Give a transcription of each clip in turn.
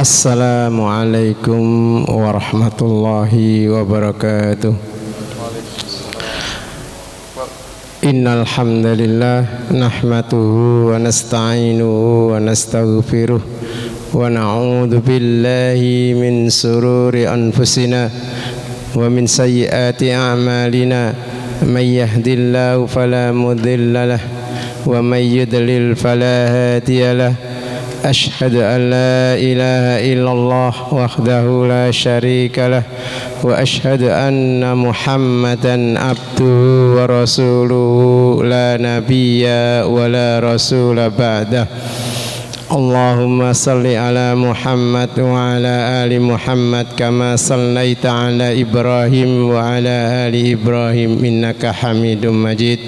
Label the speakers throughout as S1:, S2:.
S1: Assalamualaikum warahmatullahi wabarakatuh. Innal hamdalillah nahmaduhu wa nasta'inuhu wa nastaghfiruh wa na'udzu billahi min sururi anfusina wa min sayyiati a'malina may yahdihillahu fala mudilla lahu wa may yudlil fala hadiya lahu. Ashhadu an la ilaha illallah wahdahu la syarika lah wa ashhadu anna Muhammadan abduhu wa rasuluhu la nabiyya wa la rasula ba'dah. Allahumma salli ala Muhammad wa ala ali Muhammad kama sallaita ala Ibrahim wa ala ali Ibrahim innaka Hamidum Majid.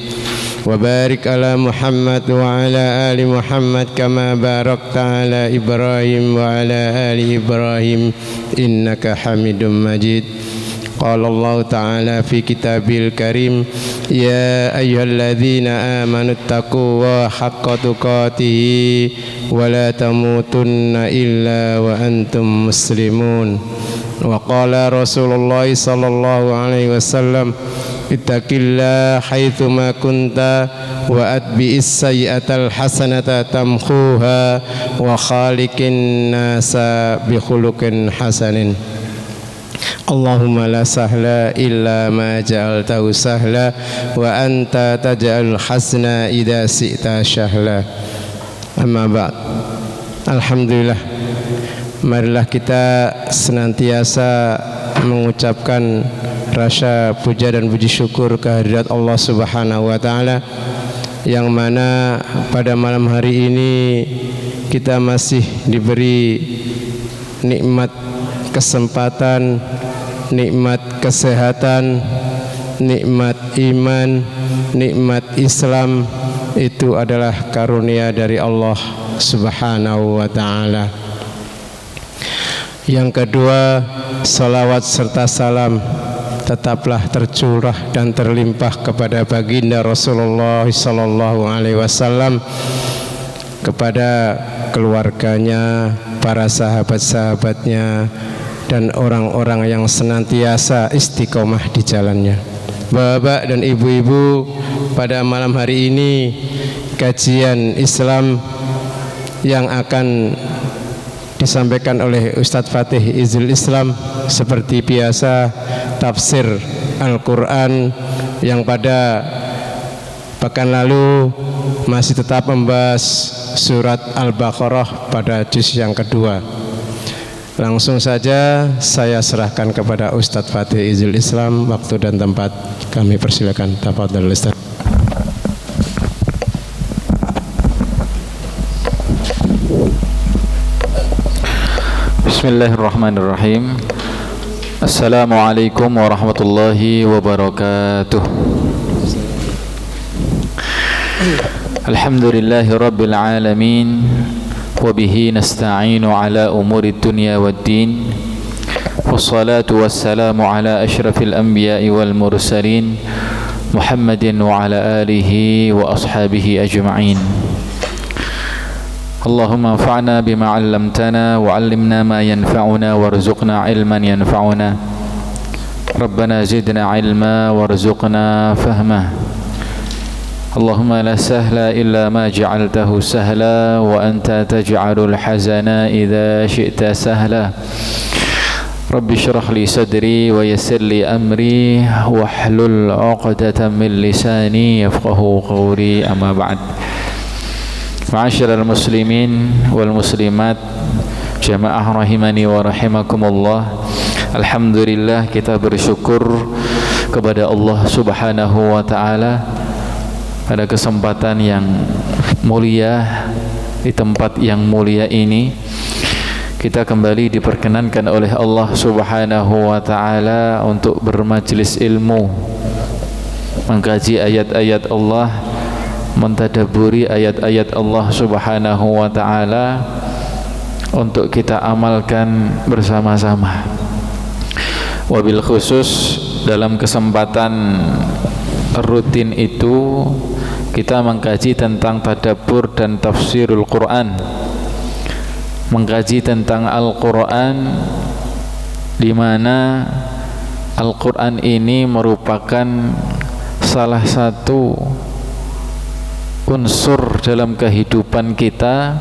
S1: Wa barik ala Muhammad wa ala ali Muhammad kama barakta ala Ibrahim wa ala ali Ibrahim innaka Hamidum Majid. Qala Allah ta'ala fi kitabil karim ya ayyuhalladzina amanu taqullaha haqqa tuqatih wa la tamutunna illa wa antum muslimun. Wa qala Rasulullah sallallahu alaihi wasallam ittaqillah haitsuma kunta wa atbi'is sayyi'atal hasanata tamkhuha wa khaliqin nasa bi khuluqin hasanin. Allahumma la sahla illa ma ja'altahu sahla wa anta taj'al hasna idza syi'ta sahla. Amma ba'd. Alhamdulillah, marilah kita senantiasa mengucapkan rasa puja dan puji syukur kehadirat Allah Subhanahu wa taala, yang mana pada malam hari ini kita masih diberi nikmat kesempatan, nikmat kesehatan, nikmat iman, nikmat Islam. Itu adalah karunia dari Allah Subhanahu wa taala. Yang kedua, salawat serta salam tetaplah tercurah dan terlimpah kepada baginda Rasulullah sallallahu alaihi wasallam, kepada keluarganya, para sahabat-sahabatnya, dan orang-orang yang senantiasa istiqomah di jalannya. Bapak dan ibu-ibu, pada malam hari ini kajian Islam yang akan disampaikan oleh Ustadz Fatih Izil Islam seperti biasa tafsir Al-Quran, yang pada pekan lalu masih tetap membahas surat Al-Baqarah pada juz yang kedua. Langsung saja saya serahkan kepada Ustadz Fatih Izil Islam. Waktu dan tempat kami persilakan. Tafadhal Ustadz.
S2: Bismillahirrahmanirrahim. Assalamualaikum warahmatullahi wabarakatuh. Alhamdulillahi rabbil alamin, wabihi nasta'inu ala umuri dunya waddin, wassalatu wassalamu ala ashrafil anbiya'i wal mursalin, Muhammadin wa ala alihi wa ashabihi ajma'in. Allahumma anfa'na bima 'allamtana wa 'allimna ma yanfa'una warzuqna 'ilman yanfa'una. Rabbana zidna 'ilma warzuqna fahma. Allahumma la sahla illa ma ja'altahu sahla wa anta taj'alul hazana idza syi'ta sahla. Rabbi shrah li sadri wa yassir li amri wahlul 'uqdatam min lisani yafqahu qawli. Amma ba'd. Ma'asyiral muslimin wal muslimat, jamaah rahimani wa rahimakumullah. Alhamdulillah, kita bersyukur kepada Allah Subhanahu wa taala pada kesempatan yang mulia, di tempat yang mulia ini kita kembali diperkenankan oleh Allah Subhanahu wa taala untuk bermajlis ilmu, mengkaji ayat-ayat Allah, mentadabburi ayat-ayat Allah Subhanahu wa taala untuk kita amalkan bersama-sama. Wabil khusus dalam kesempatan rutin itu kita mengkaji tentang tadabbur dan tafsirul Quran. mengkaji tentang Al-Quran, di mana Al-Quran ini merupakan salah satu unsur dalam kehidupan kita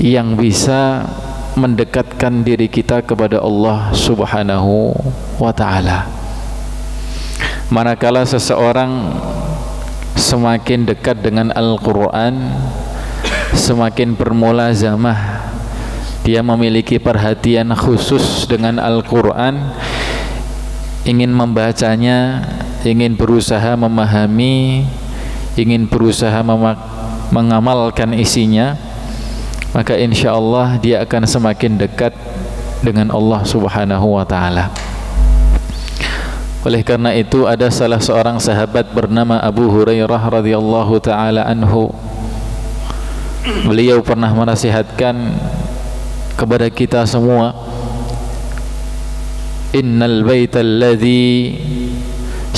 S2: yang bisa mendekatkan diri kita kepada Allah Subhanahu wa ta'ala. Manakala seseorang semakin dekat dengan Al-Quran, semakin bermulazamah, dia memiliki perhatian khusus dengan Al-Quran, ingin membacanya, ingin berusaha memahami, ingin berusaha mengamalkan isinya, maka insya Allah dia akan semakin dekat dengan Allah Subhanahu wa ta'ala. Oleh karena itu, ada salah seorang sahabat bernama Abu Hurairah radhiyallahu ta'ala anhu. Beliau pernah menasihatkan kepada kita semua, innal baital ladzi,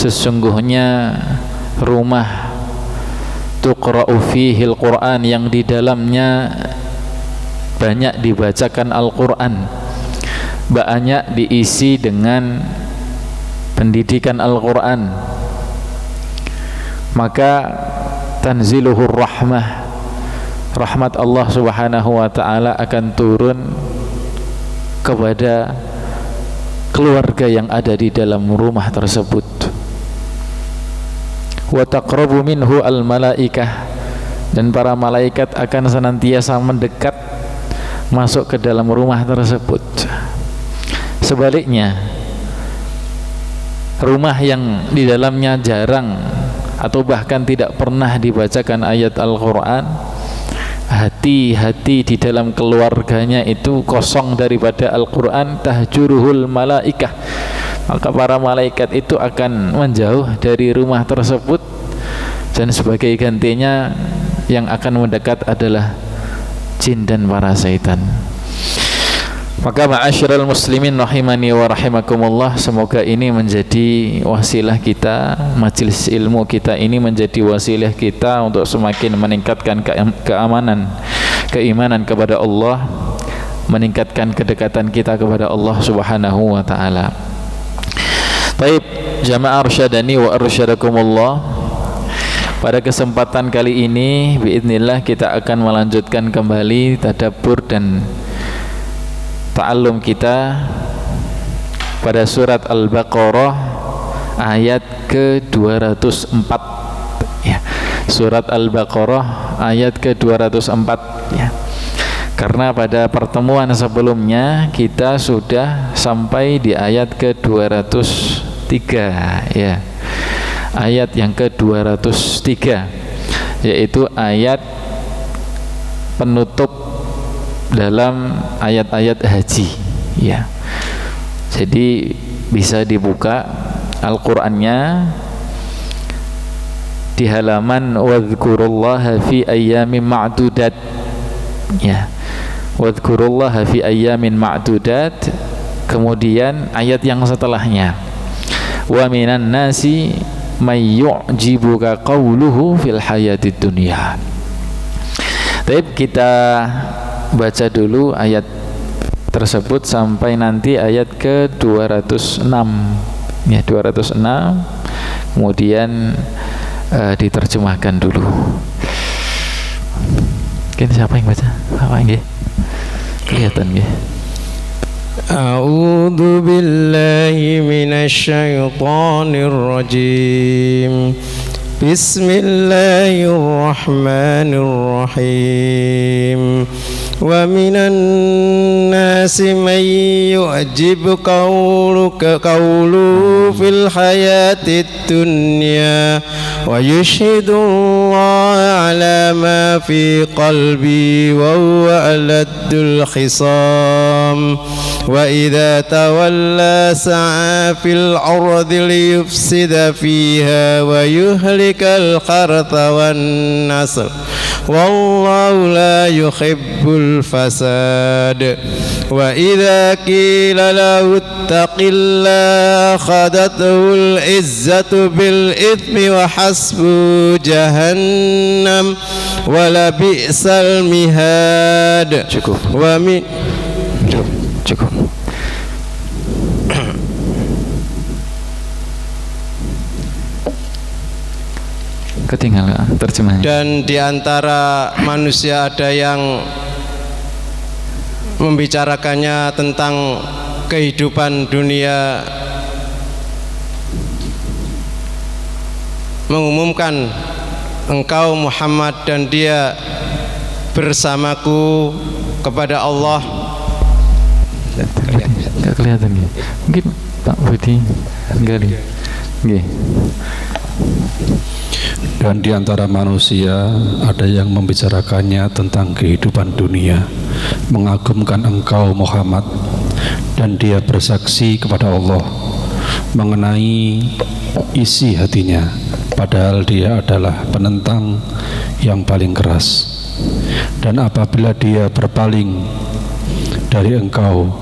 S2: sesungguhnya rumah tuqra'u fihi al-Quran, yang di dalamnya banyak dibacakan Al-Quran, banyak diisi dengan pendidikan Al-Quran, maka tanziluhur rahmah, rahmat Allah Subhanahu wa ta'ala akan turun kepada keluarga yang ada di dalam rumah tersebut. Wa taqrabu minhu al-malaikah, dan para malaikat akan senantiasa mendekat masuk ke dalam rumah tersebut. Sebaliknya, rumah yang di dalamnya jarang atau bahkan tidak pernah dibacakan ayat Al-Quran, hati-hati di dalam keluarganya itu kosong daripada Al-Quran, tahjuruhul malaikah, maka para malaikat itu akan menjauh dari rumah tersebut, dan sebagai gantinya yang akan mendekat adalah jin dan para syaitan. Maka ma'asyiral muslimin rahimani wa rahimakumullah, semoga ini menjadi wasilah kita, majelis ilmu kita ini menjadi wasilah kita untuk semakin meningkatkan keimanan kepada Allah, meningkatkan kedekatan kita kepada Allah Subhanahu wa ta'ala. Baik, jamaah arsyadani wa arsyadakumullah, pada kesempatan kali ini biidznillah kita akan melanjutkan kembali tadabbur dan ta'allum kita pada surat Al-Baqarah ayat ke-204 ya. Surat Al-Baqarah ayat ke-204 ya. Karena pada pertemuan sebelumnya kita sudah sampai di ayat ke-203 ya. Ayat yang ke-203, yaitu ayat penutup dalam ayat-ayat haji ya. Jadi bisa dibuka Al-Qur'annya di halaman wadhkurullaha fi ayyamin ma'dudat ya. Wadhkurullaha fi ayyamin ma'dudat, kemudian ayat yang setelahnya, wa minan nasi may yu'jibuka qawluhu fil hayatid dunya. Baik, kita baca dulu ayat tersebut sampai nanti ayat ke-206 ya, 206, kemudian diterjemahkan dulu. Mungkin siapa yang baca? Apa nggih? Kelihatan nggih.
S1: A'udzu billahi minasy syaithanir rajim. Bismillahirrahmanirrahim. Wa minan nasi man yu'jibu qawluhu fil hayatid dunya wa yushhidu Allah ala ma fi qalbi wa huwa aladul khisam wa idza tawalla sa'a fil ardi liyufsida fiha wa yuhlikal hartha wan nasl wallahu la yuhibbul fasad wa idza qila lahu ittaqillaha akhadathul izzatu bil ithmi wa hasbu jahannam wa la bi'sal mihad. fasad.
S2: Cukup.
S1: Wa min
S2: Cukup. Ketinggalan terjemahannya.
S1: Dan di antara manusia ada yang membicarakannya tentang kehidupan dunia, mengumumkan engkau Muhammad dan dia bersamaku kepada Allah.
S2: Enggak kelihatan ya. Mungkin Pak Budi gali. Nggih.
S3: Dan di antara manusia ada yang membicarakannya tentang kehidupan dunia, mengagumkan engkau Muhammad, dan dia bersaksi kepada Allah mengenai isi hatinya, padahal dia adalah penentang yang paling keras. Dan apabila dia berpaling dari engkau,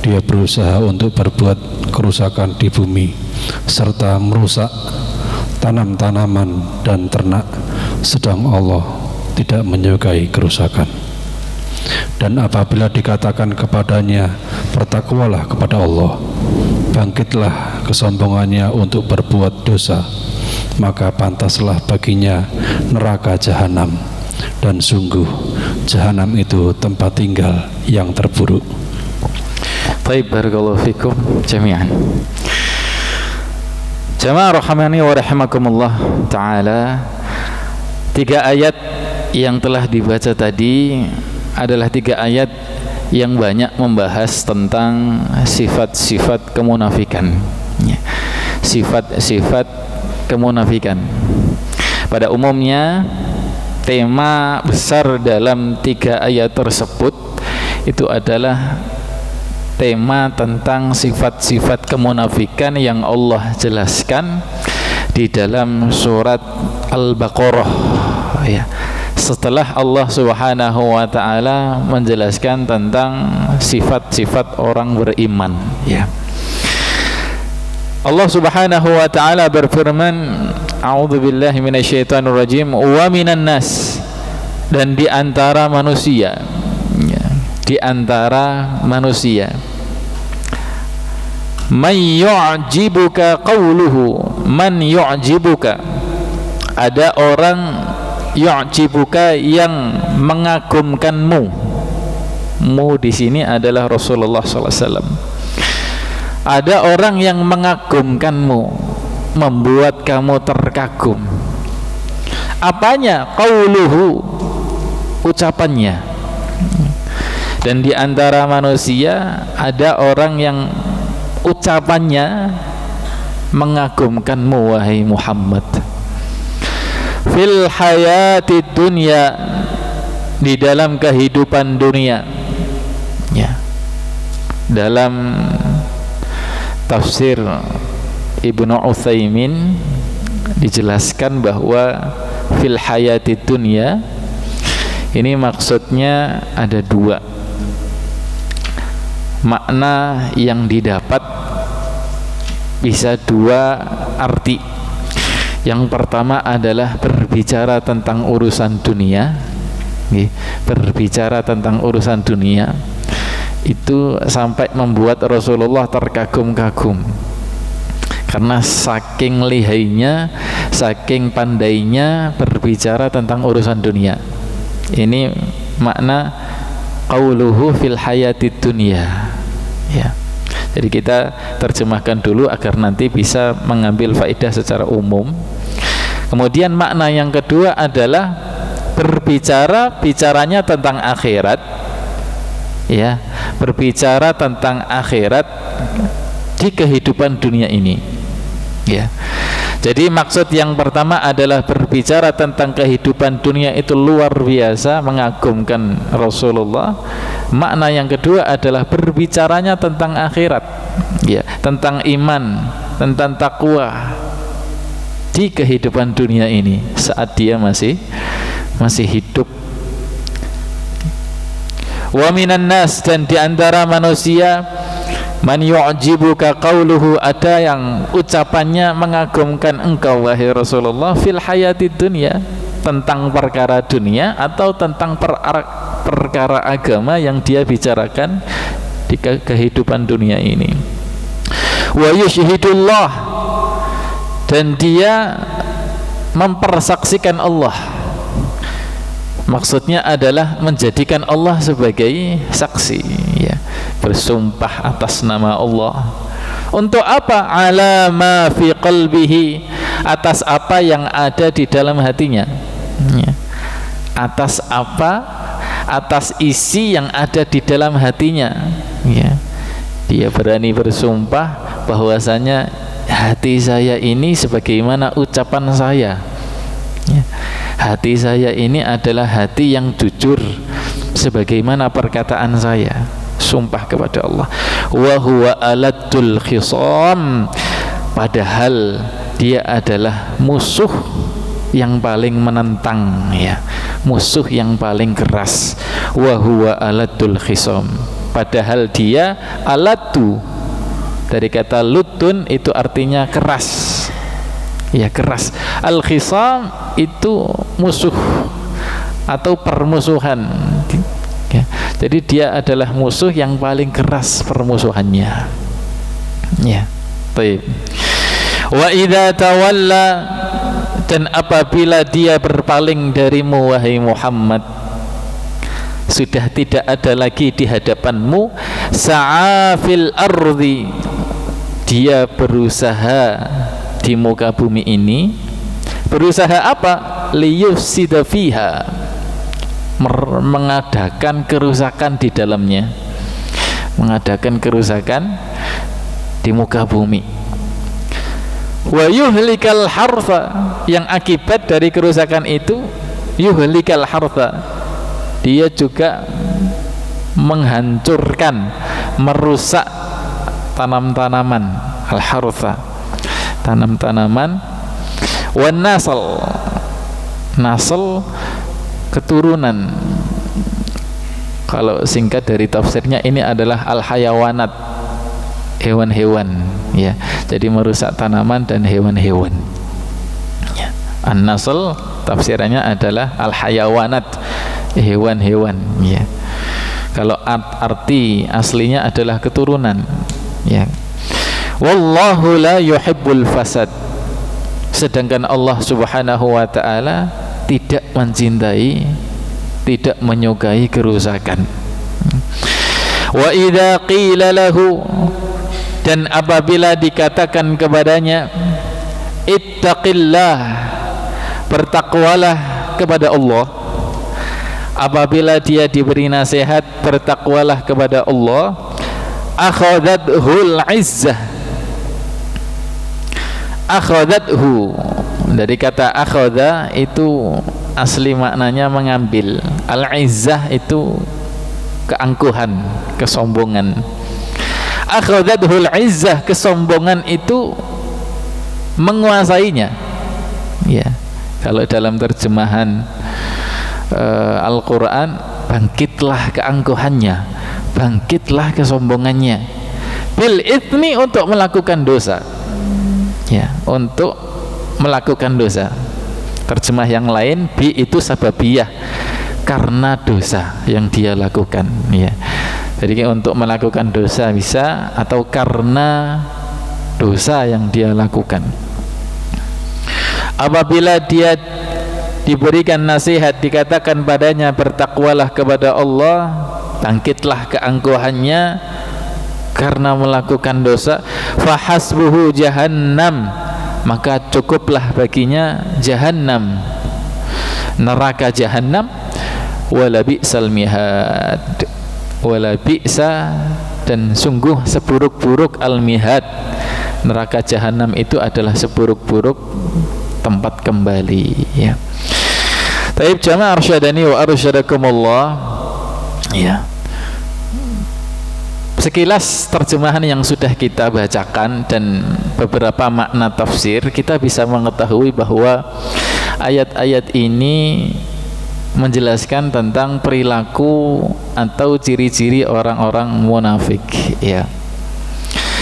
S3: dia berusaha untuk berbuat kerusakan di bumi serta merusak tanam-tanaman dan ternak, sedang Allah tidak menyukai kerusakan. Dan apabila dikatakan kepadanya, bertakwalah kepada Allah, bangkitlah kesombongannya untuk berbuat dosa, maka pantaslah baginya neraka jahanam, dan sungguh jahanam itu tempat tinggal yang terburuk.
S2: Baik, barakallahu fikum jami'an. Jamaah rahimani wa rahimakumullah ta'ala. 3 ayat yang telah dibaca tadi adalah 3 ayat yang banyak membahas tentang sifat-sifat kemunafikan, sifat-sifat kemunafikan. Pada umumnya tema besar dalam 3 ayat tersebut itu adalah tema tentang sifat-sifat kemunafikan yang Allah jelaskan di dalam surat Al-Baqarah, ya. Setelah Allah Subhanahu wa taala menjelaskan tentang sifat-sifat orang beriman, ya. Allah Subhanahu wa taala berfirman, a'udzubillahi minasyaitonir rajim, wa minan nas, dan di antara manusia, ya, di antara manusia, man yu'jibuka qawluhu, man yu'jibuka, ada orang yu'jibuka yang mengagumkanmu. Mu di sini adalah Rasulullah SAW. Ada orang yang mengagumkanmu, membuat kamu terkagum. Apanya? Qawluhu, ucapannya. Dan di antara manusia ada orang yang ucapannya mengagumkanmu, wahai Muhammad. Fil hayati dunya, di dalam kehidupan dunia, ya. Dalam tafsir Ibnu Utsaimin dijelaskan bahwa fil hayati dunya ini maksudnya ada 2 makna yang didapat, bisa 2 arti. Yang pertama adalah berbicara tentang urusan dunia, berbicara tentang urusan dunia itu sampai membuat Rasulullah terkagum-kagum karena saking lihainya, saking pandainya berbicara tentang urusan dunia. Ini makna qauluhu fil hayatid dunya, ya. Jadi kita terjemahkan dulu agar nanti bisa mengambil faedah secara umum. Kemudian makna yang kedua adalah bicaranya tentang akhirat, ya, berbicara tentang akhirat di kehidupan dunia ini, ya. Jadi maksud yang pertama adalah berbicara tentang kehidupan dunia itu luar biasa mengagumkan Rasulullah. Makna yang kedua adalah berbicaranya tentang akhirat, ya, tentang iman, tentang takwa di kehidupan dunia ini saat dia masih hidup. Wa minan nas, dan di antara manusia, man yu'jibuka qawluhu, ada yang ucapannya mengagumkan engkau wahai Rasulullah, fil hayatid dunya, tentang perkara dunia atau tentang perkara agama yang dia bicarakan di kehidupan dunia ini. Wa yusyhidullah, dan dia mempersaksikan Allah. Maksudnya adalah menjadikan Allah sebagai saksi, ya, bersumpah atas nama Allah. Untuk apa? Ala ma fi qalbihi, atas apa yang ada di dalam hatinya, ya. Atas apa? Atas isi yang ada di dalam hatinya, ya. Dia berani bersumpah bahwasanya hati saya ini sebagaimana ucapan saya, ya. Hati saya ini adalah hati yang jujur sebagaimana perkataan saya. Sumpah kepada Allah. Wa huwa aladul khisam, padahal dia adalah musuh yang paling menentang, ya, musuh yang paling keras. Wa huwa aladul khisam, padahal dia alatu, dari kata lutun itu artinya keras, ya, keras. Al khisam itu musuh atau permusuhan, ya. Jadi dia adalah musuh yang paling keras permusuhannya, ya. Baik. Wa idza tawalla, dan apabila dia berpaling darimu wahai Muhammad, sudah tidak ada lagi di hadapanmu, sa'afil ardi, dia berusaha di muka bumi ini. Berusaha apa? Liyufsida fiha, mengadakan kerusakan di dalamnya, mengadakan kerusakan di muka bumi. Wa yuhlikal harfa, yang akibat dari kerusakan itu yuhlikal harfa, dia juga menghancurkan, merusak tanam-tanaman, al-harfa, tanam-tanaman. Wan nasl, nasl keturunan. Kalau singkat dari tafsirnya ini adalah al-hayawanat, hewan-hewan, ya. Jadi merusak tanaman dan hewan-hewan, ya. An-nasl tafsirannya adalah al-hayawanat, hewan-hewan, ya. Kalau arti aslinya adalah keturunan, ya. Wallahu la yuhibbul fasad, sedangkan Allah Subhanahu wa ta'ala tidak mencintai, tidak menyukai kerusakan. Wa idza qila lahu, dan apabila dikatakan kepadanya, ittaqillah, bertakwalah kepada Allah. Apabila dia diberi nasihat bertakwalah kepada Allah, akhadathul izzah, akhadathu, dari kata akhadha itu asli maknanya mengambil, al-izzah itu keangkuhan, kesombongan. Akhadathul izzah, kesombongan itu menguasainya, ya. Kalau dalam terjemahan Al-Quran, bangkitlah keangkuhannya, bangkitlah kesombongannya, bil itsmi, untuk melakukan dosa, ya, untuk melakukan dosa. Terjemah yang lain, bi itu sababiyah, karena dosa yang dia lakukan, ya. Jadi untuk melakukan dosa bisa, atau karena dosa yang dia lakukan. Apabila dia diberikan nasihat, dikatakan padanya bertakwalah kepada Allah, bangkitlah keangkuhannya karena melakukan dosa, fahasbuhu jahannam, maka cukuplah baginya jahannam, neraka jahannam. Wala bi'sal mihad, wala bi'sa, dan sungguh seburuk-buruk al-mihad, neraka jahannam itu adalah seburuk-buruk tempat kembali, ya. Taib jamaah arsyadani wa arsyadakumullah, ya. Sekilas terjemahan yang sudah kita bacakan dan beberapa makna tafsir, kita bisa mengetahui bahwa ayat-ayat ini menjelaskan tentang perilaku atau ciri-ciri orang-orang munafik, ya.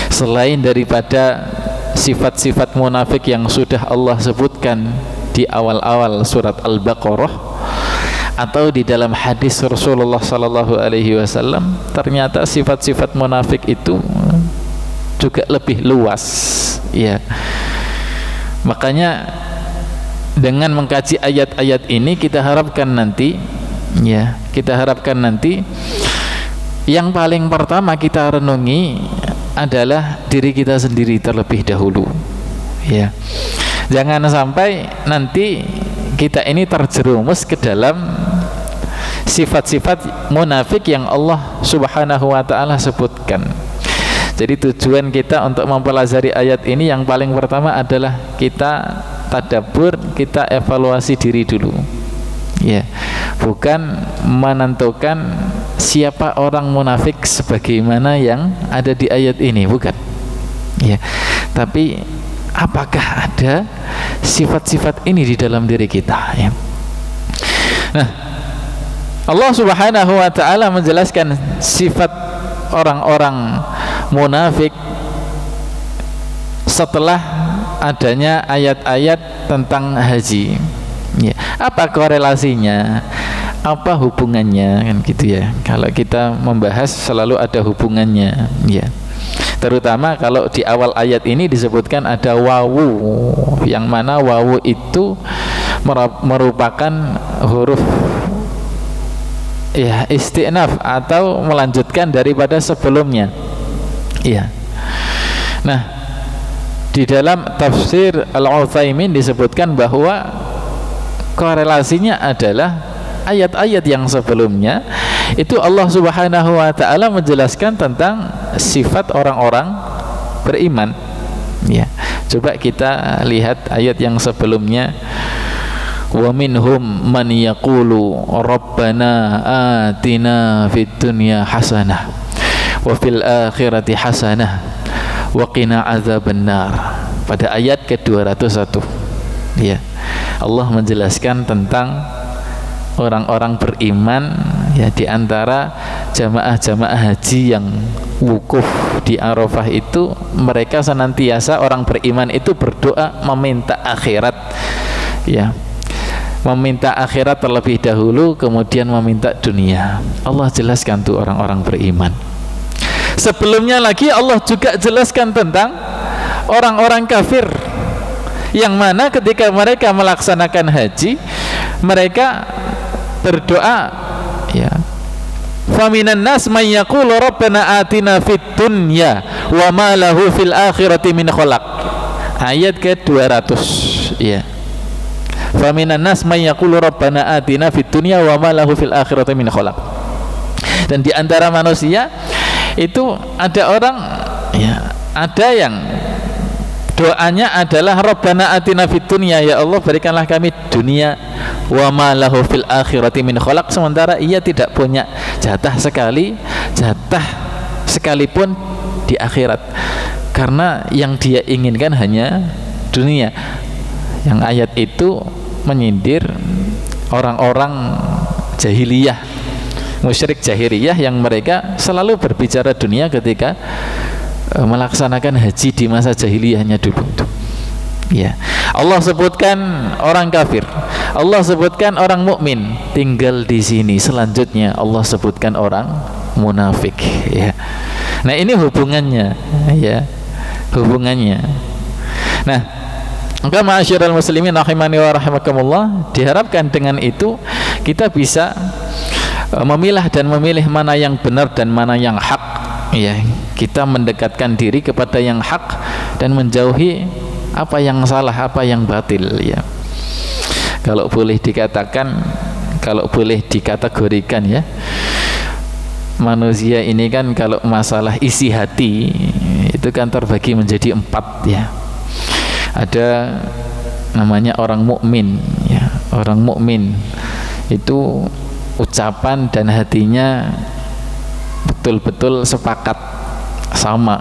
S2: Selain daripada sifat-sifat munafik yang sudah Allah sebutkan di awal-awal surat Al-Baqarah, atau di dalam hadis Rasulullah sallallahu alaihi wasallam, ternyata sifat-sifat munafik itu juga lebih luas, ya. Makanya dengan mengkaji ayat-ayat ini kita harapkan nanti, ya, yang paling pertama kita renungi adalah diri kita sendiri terlebih dahulu, ya. Jangan sampai nanti kita ini terjerumus ke dalam sifat-sifat munafik yang Allah Subhanahu wa taala sebutkan. Jadi tujuan kita untuk mempelajari ayat ini yang paling pertama adalah kita tadabbur, kita evaluasi diri dulu, ya. Bukan menentukan siapa orang munafik sebagaimana yang ada di ayat ini, bukan, ya. Tapi apakah ada sifat-sifat ini di dalam diri kita, ya. Nah, Allah Subhanahu wa taala menjelaskan sifat orang-orang munafik setelah adanya ayat-ayat tentang haji, ya. Apa korelasinya, apa hubungannya, kan gitu, ya. Kalau kita membahas selalu ada hubungannya, ya. Terutama kalau di awal ayat ini disebutkan ada wawu, yang mana wawu itu merupakan huruf, ya, istinaf atau melanjutkan daripada sebelumnya, ya. Nah, di dalam tafsir Al-Utsaimin disebutkan bahwa korelasinya adalah ayat-ayat yang sebelumnya itu Allah Subhanahu wa taala menjelaskan tentang sifat orang-orang beriman, ya. Coba kita lihat ayat yang sebelumnya, wa minhum man yaqulu rabbana atina fid dunya hasanah wa fil akhirati hasanah wa qina adzabannar. Pada ayat ke-201, ya, Allah menjelaskan tentang orang-orang beriman, ya, di antara jamaah-jamaah haji yang wukuf di Arafah itu, mereka senantiasa orang beriman itu berdoa meminta akhirat, ya, meminta akhirat terlebih dahulu, kemudian meminta dunia. Allah jelaskan tuh orang-orang beriman. Sebelumnya lagi Allah juga jelaskan tentang orang-orang kafir, yang mana ketika mereka melaksanakan haji, mereka berdoa, ya, faminan nas may yaqulu rabbana atina fid dunya wa ma lahu fil akhirati min khalaq. Ayat ke-200, ya. Faminan nas may yaqulu rabbana atina fid dunya wa ma lahu fil akhirati min khalaq. Dan di antara manusia itu ada orang, ya, ada yang doanya adalah rabbana atina fid dunya, ya Allah berikanlah kami dunia, wa ma lahu fil akhirati min khalaq, sementara ia tidak punya jatah sekalipun di akhirat, karena yang dia inginkan hanya dunia. Yang ayat itu menyindir orang-orang jahiliyah, musyrik jahiliyah, yang mereka selalu berbicara dunia ketika melaksanakan haji di masa jahiliyahnya dulu, ya. Allah sebutkan orang kafir, Allah sebutkan orang mukmin, tinggal di sini selanjutnya Allah sebutkan orang munafik, ya. Nah, ini hubungannya, ya, hubungannya. Nah, maka ma'asyiral muslimin rahimani wa rahimakumullah, diharapkan dengan itu kita bisa memilah dan memilih mana yang benar dan mana yang hak, ya. Kita mendekatkan diri kepada yang hak dan menjauhi apa yang salah, apa yang batil, ya. Kalau boleh dikatakan, kalau boleh dikategorikan, ya, manusia ini kan kalau masalah isi hati itu kan terbagi menjadi 4, ya. Ada namanya orang mukmin, ya. Orang mukmin itu ucapan dan hatinya betul-betul sepakat, sama,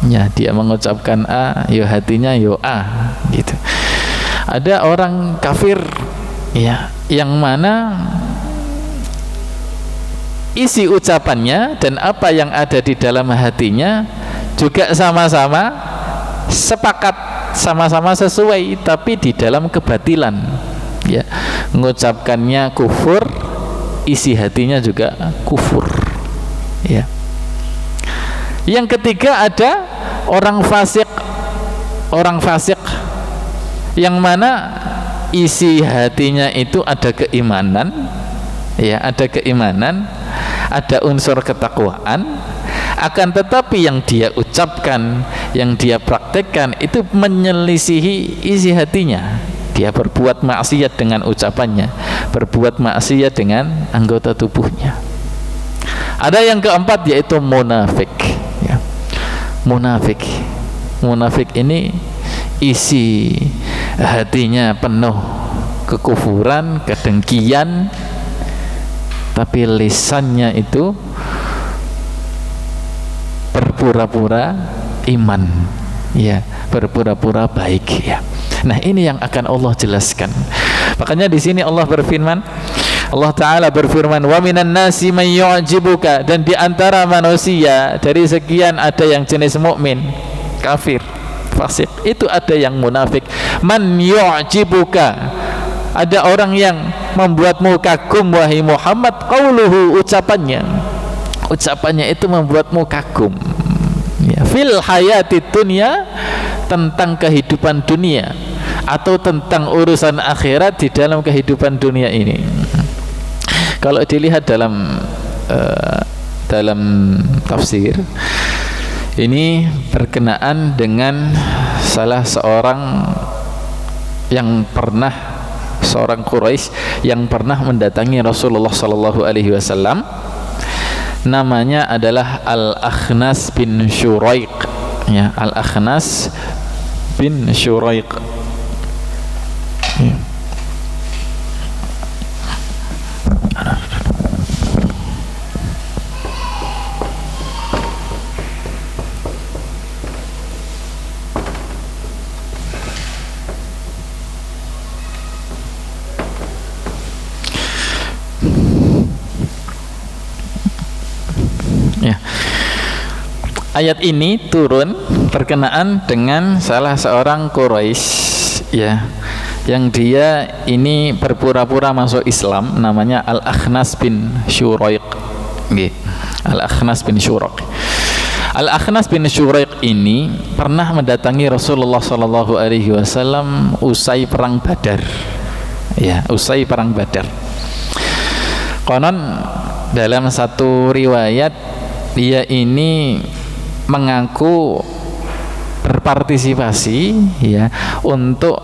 S2: ya. Dia mengucapkan A, ya hatinya yo A, gitu. Ada orang kafir, ya, yang mana isi ucapannya dan apa yang ada di dalam hatinya juga sama-sama sepakat, sama-sama sesuai, tapi di dalam kebatilan, ya. mengucapkannya kufur, isi hatinya juga kufur. Ya. Yang ketiga ada orang fasik yang mana isi hatinya itu ada keimanan, ya, ada keimanan, ada unsur ketakwaan, akan tetapi yang dia ucapkan, yang dia praktekkan itu menyelisihi isi hatinya. Dia berbuat maksiat dengan ucapannya, berbuat maksiat dengan anggota tubuhnya. Ada yang keempat yaitu munafik, ya. Munafik ini isi hatinya penuh kekufuran, kedengkian, tapi lisannya itu berpura-pura iman, ya, berpura-pura baik, ya. Nah, ini yang akan Allah jelaskan. Makanya di sini Allah berfirman, Allah Ta'ala berfirman, wa minan nasi man yu'jibuka, dan di antara manusia dari sekian ada yang jenis mukmin, kafir, fasik, itu ada yang munafik. Man yu'jibuka, ada orang yang membuatmu kagum wahai Muhammad, qauluhu, ucapannya itu membuatmu kagum, ya, fil hayati dunya, tentang kehidupan dunia atau tentang urusan akhirat di dalam kehidupan dunia ini. Kalau dilihat dalam tafsir ini berkenaan dengan salah seorang yang pernah, seorang Quraisy yang pernah mendatangi Rasulullah sallallahu alaihi wasallam. Namanya adalah Al-Akhnas bin Syuraiq, ya, Al-Akhnas bin Syuraiq, ya. Ya. Ayat ini turun berkenaan dengan salah seorang Quraisy, ya, yang dia ini berpura-pura masuk Islam, namanya Al-Akhnas bin Syuraiq. Al-Akhnas bin Syuraiq. Al-Akhnas bin Syuraiq ini pernah mendatangi Rasulullah sallallahu alaihi wasallam usai perang Badar. Ya, usai perang Badar. Konon dalam satu riwayat dia ini mengaku berpartisipasi, ya, untuk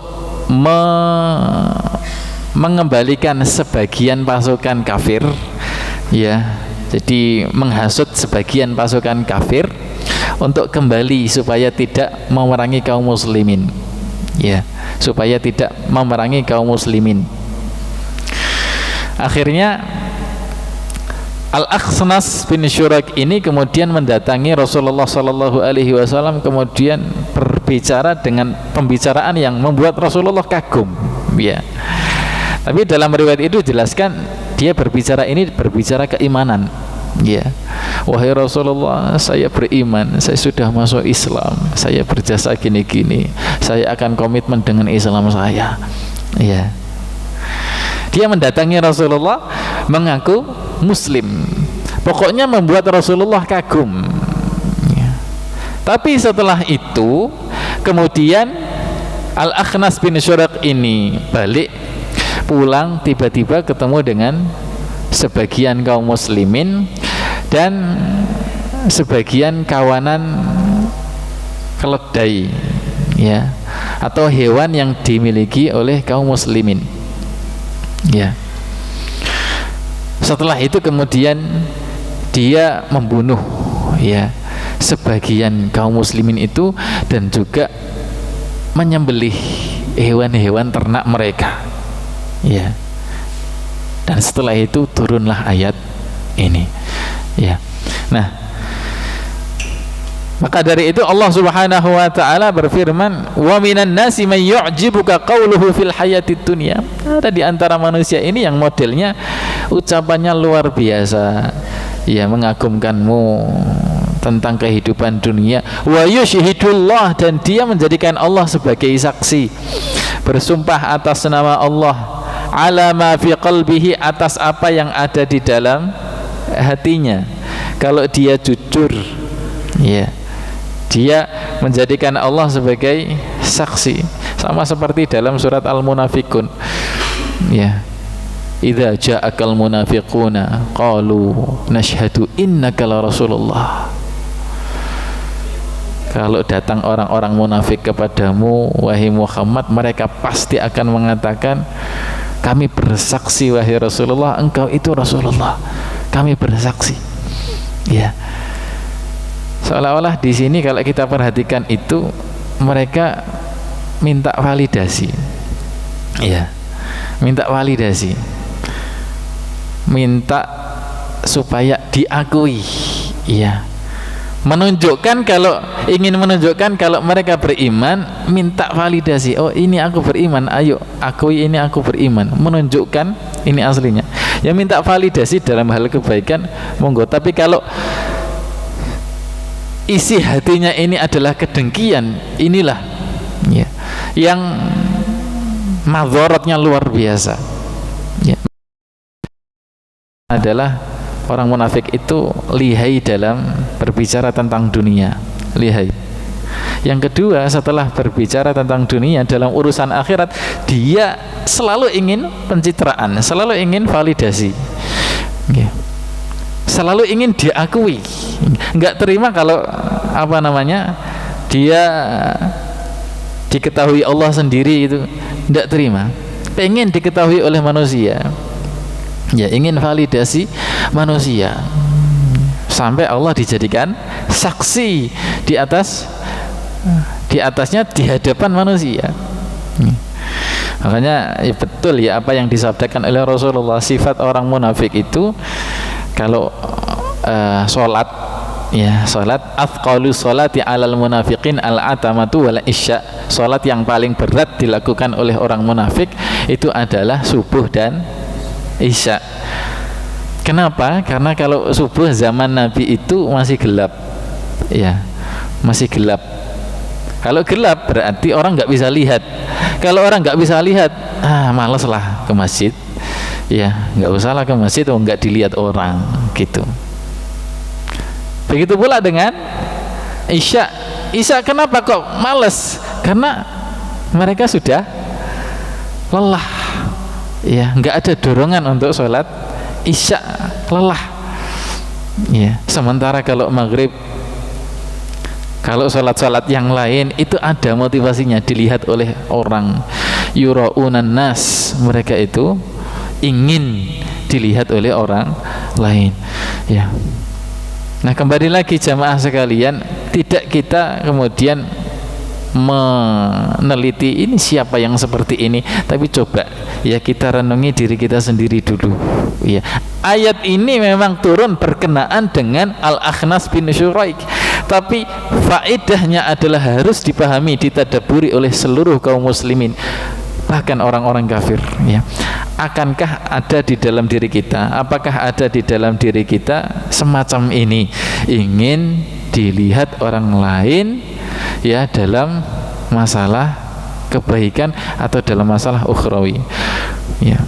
S2: mengembalikan sebagian pasukan kafir, ya, jadi menghasut sebagian pasukan kafir untuk kembali supaya tidak memerangi kaum muslimin, ya, supaya tidak memerangi kaum muslimin. Akhirnya Al-Akhnas bin Syuraiq ini kemudian mendatangi Rasulullah sallallahu alaihi wasallam, kemudian berbicara dengan pembicaraan yang membuat Rasulullah kagum, ya. Tapi dalam riwayat itu jelaskan dia berbicara keimanan, ya. Wahai Rasulullah, saya beriman, saya sudah masuk Islam, saya berjasa gini-gini, saya akan komitmen dengan Islam saya, ya. Dia mendatangi Rasulullah mengaku Muslim, pokoknya membuat Rasulullah kagum, ya. Tapi setelah itu kemudian Al-Akhnas bin Syuraiq ini balik pulang, tiba-tiba ketemu dengan sebagian kaum muslimin dan sebagian kawanan keledai, ya, atau hewan yang dimiliki oleh kaum muslimin, ya. Setelah itu kemudian dia membunuh, ya, sebagian kaum muslimin itu dan juga menyembelih hewan-hewan ternak mereka, ya. Dan setelah itu turunlah ayat ini, ya. Nah, maka dari itu Allah Subhanahu wa taala berfirman, wa minan nasi may yu'jibuka qauluhu fil hayatid dunya. Ada di antara manusia ini yang modelnya ucapannya luar biasa, ya, mengagumkanmu tentang kehidupan dunia, wa yusyhidullah, dan dia menjadikan Allah sebagai saksi, bersumpah atas nama Allah ala ma fi qalbihi, atas apa yang ada di dalam hatinya. Kalau dia jujur, ya, dia menjadikan Allah sebagai saksi, sama seperti dalam surat Al-Munafiqun, ya, idza ja'akal munafiquna qalu nashhadu innaka la rasulullah. Kalau datang orang-orang munafik kepadamu wahai Muhammad, mereka pasti akan mengatakan, kami bersaksi wahai Rasulullah, engkau itu Rasulullah, kami bersaksi. Ya, seolah-olah di sini kalau kita perhatikan itu mereka minta validasi, ya, minta validasi, minta supaya diakui, ya, menunjukkan, kalau ingin menunjukkan kalau mereka beriman, minta validasi. Oh, ini aku beriman, ayo akui ini aku beriman, menunjukkan ini aslinya. Ya, minta validasi dalam hal kebaikan, monggo. Tapi kalau isi hatinya ini adalah kedengkian, inilah, ya, yang madharatnya luar biasa, ya. Adalah orang munafik itu lihai dalam berbicara tentang dunia, lihai. Yang kedua, setelah berbicara tentang dunia dalam urusan akhirat, dia selalu ingin pencitraan, selalu ingin validasi, ya, selalu ingin diakui. Nggak terima kalau dia diketahui Allah sendiri, itu nggak terima, pengen diketahui oleh manusia. Ya, ingin validasi manusia sampai Allah dijadikan saksi di atasnya di hadapan manusia. Makanya ya betul ya apa yang disabdakan oleh Rasulullah, sifat orang munafik itu kalau sholat, ya, sholat, afqalu sholati alal munafiqin al-atamatu wal isya, sholat yang paling berat dilakukan oleh orang munafik itu adalah subuh dan isya. Kenapa? Karena kalau subuh zaman Nabi itu masih gelap, ya, masih gelap. Kalau gelap berarti orang nggak bisa lihat. Kalau orang nggak bisa lihat, malas lah ke masjid, ya, nggak usah lah ke masjid, nggak dilihat orang, gitu. Begitu pula dengan isya. Isya kenapa kok malas? Karena mereka sudah lelah, ya, nggak ada dorongan untuk sholat isya, lelah, ya. Sementara kalau maghrib, kalau sholat-sholat yang lain itu ada motivasinya, dilihat oleh orang, yura'unan nas, mereka itu ingin dilihat oleh orang lain, ya. Nah, kembali lagi jamaah sekalian, tidak kita kemudian meneliti ini siapa yang seperti ini, tapi coba ya kita renungi diri kita sendiri dulu, ya. Ayat ini memang turun berkenaan dengan Al-Akhnas bin Syuraik, tapi faedahnya adalah harus dipahami, ditadaburi oleh seluruh kaum muslimin, bahkan orang-orang kafir, ya. Akankah ada di dalam diri kita, apakah ada di dalam diri kita semacam ini, ingin dilihat orang lain, ya, dalam masalah kebaikan atau dalam masalah ukhrawi, ya.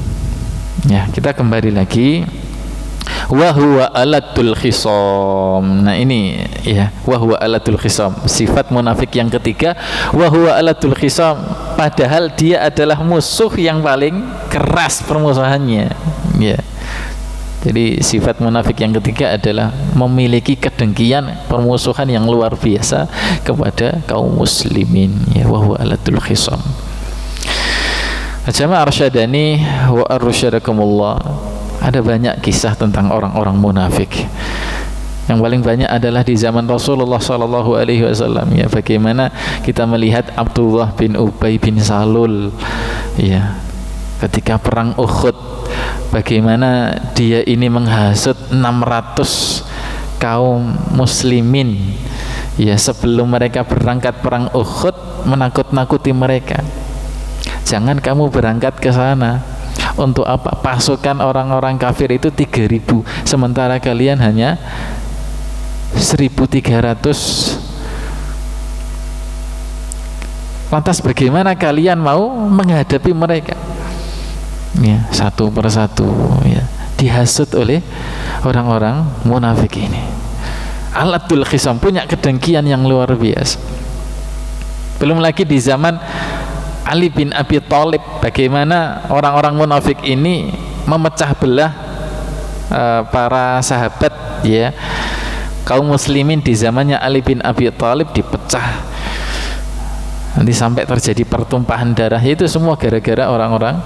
S2: Ya, kita kembali lagi, wa huwa alatul khisam. Nah, ini ya, wa huwa alatul khisam, sifat munafik yang ketiga, wa huwa alatul khisam, padahal dia adalah musuh yang paling keras permusuhannya, ya. Jadi sifat munafik yang ketiga adalah memiliki kedengkian, permusuhan yang luar biasa kepada kaum muslimin, ya, wa huwa alatul khisam. Jamaah arsyadani wa arsyadakumullah, ada banyak kisah tentang orang-orang munafik. Yang paling banyak adalah di zaman Rasulullah sallallahu alaihi wasallam, ya. Bagaimana kita melihat Abdullah bin Ubay bin Salul, ya, ketika perang Uhud, bagaimana dia ini menghasut 600 kaum muslimin, ya, sebelum mereka berangkat perang Uhud, menakut-nakuti mereka, jangan kamu berangkat ke sana. Untuk apa? Pasukan orang-orang kafir itu 3.000, sementara kalian hanya 1.300. Lantas bagaimana kalian mau menghadapi mereka? ya, satu persatu ya, dihasut oleh orang-orang munafik ini. Alatul khisam, punya kedengkian yang luar biasa. Belum lagi di zaman Ali bin Abi Thalib, bagaimana orang-orang munafik ini memecah belah para sahabat ya, kaum muslimin di zamannya Ali bin Abi Thalib dipecah, nanti sampai terjadi pertumpahan darah. Itu semua gara-gara orang-orang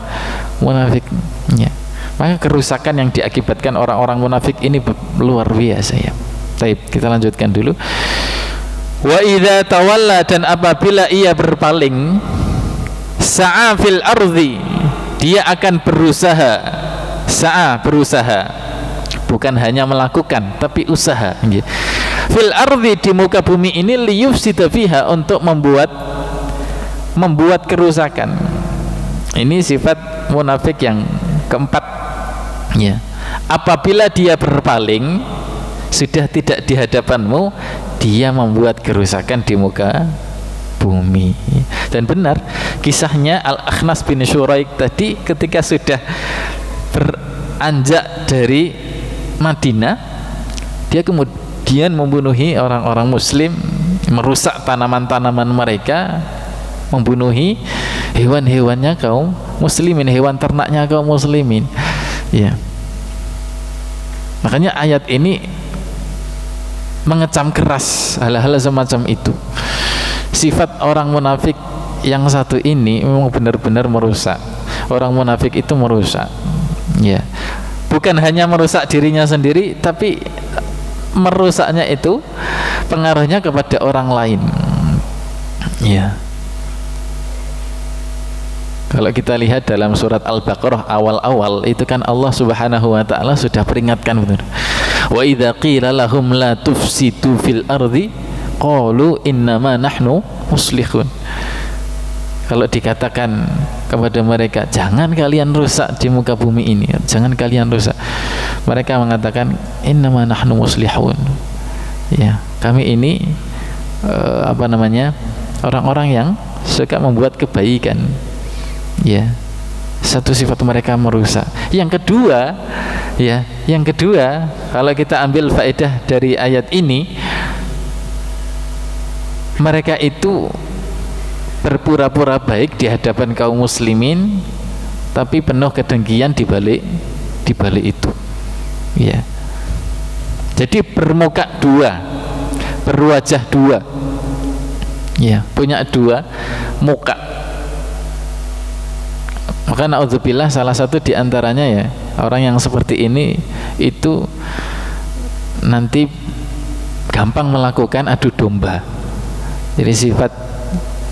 S2: munafik ya. Maka kerusakan yang diakibatkan orang-orang munafik ini luar biasa ya. Baik, kita lanjutkan dulu. Wa idza tawalla, dan apabila ia berpaling, sa'a fil ardi, dia akan berusaha. Sa'a, berusaha, bukan hanya melakukan tapi usaha. Fil ardi, di muka bumi ini, liyufsida fiha, untuk membuat kerusakan. Ini sifat munafik yang keempat ya. Apabila dia berpaling, sudah tidak di hadapanmu, dia membuat kerusakan di muka bumi. Dan benar kisahnya Al-Akhnas bin Syuraik tadi, ketika sudah beranjak dari Madinah, dia kemudian membunuhi orang-orang muslim, merusak tanaman-tanaman mereka, membunuhi hewan-hewannya kaum muslimin, hewan ternaknya kaum muslimin ya. Makanya ayat ini mengecam keras hal-hal semacam itu. Sifat orang munafik yang satu ini memang benar-benar merusak. Orang munafik itu merusak ya, bukan hanya merusak dirinya sendiri, tapi merusaknya itu pengaruhnya kepada orang lain ya. Kalau kita lihat dalam surat Al-Baqarah awal-awal itu kan Allah Subhanahu wa taala sudah peringatkan benar. Wa idza qila lahum la tufsidu fil ardi qalu innama nahnu muslihun. Kalau dikatakan kepada mereka, jangan kalian rusak di muka bumi ini, jangan kalian rusak, mereka mengatakan innama nahnu muslihun. Ya, kami ini orang-orang yang suka membuat kebaikan. Ya, satu sifat mereka merusak. Yang kedua ya, yang kedua, kalau kita ambil faedah dari ayat ini, mereka itu berpura-pura baik di hadapan kaum muslimin, tapi penuh kedengkian di balik itu ya. Jadi bermuka dua, berwajah dua ya, punya dua muka. Maka na'udzubillah, salah satu diantaranya ya, orang yang seperti ini itu nanti gampang melakukan adu domba. Jadi sifat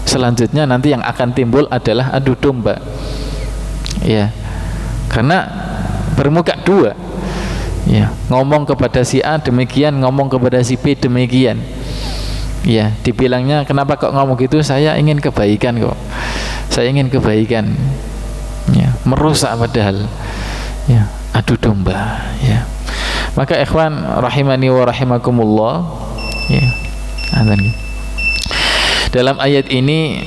S2: selanjutnya nanti yang akan timbul adalah adu domba ya, karena bermuka dua ya, ngomong kepada si A demikian, ngomong kepada si B demikian ya. Dibilangnya, kenapa kok ngomong gitu? Saya ingin kebaikan kok, saya ingin kebaikan ya, merusak padahal ya, adu domba ya. Maka ikhwan rahimani wa rahimakumullah ya, dalam ayat ini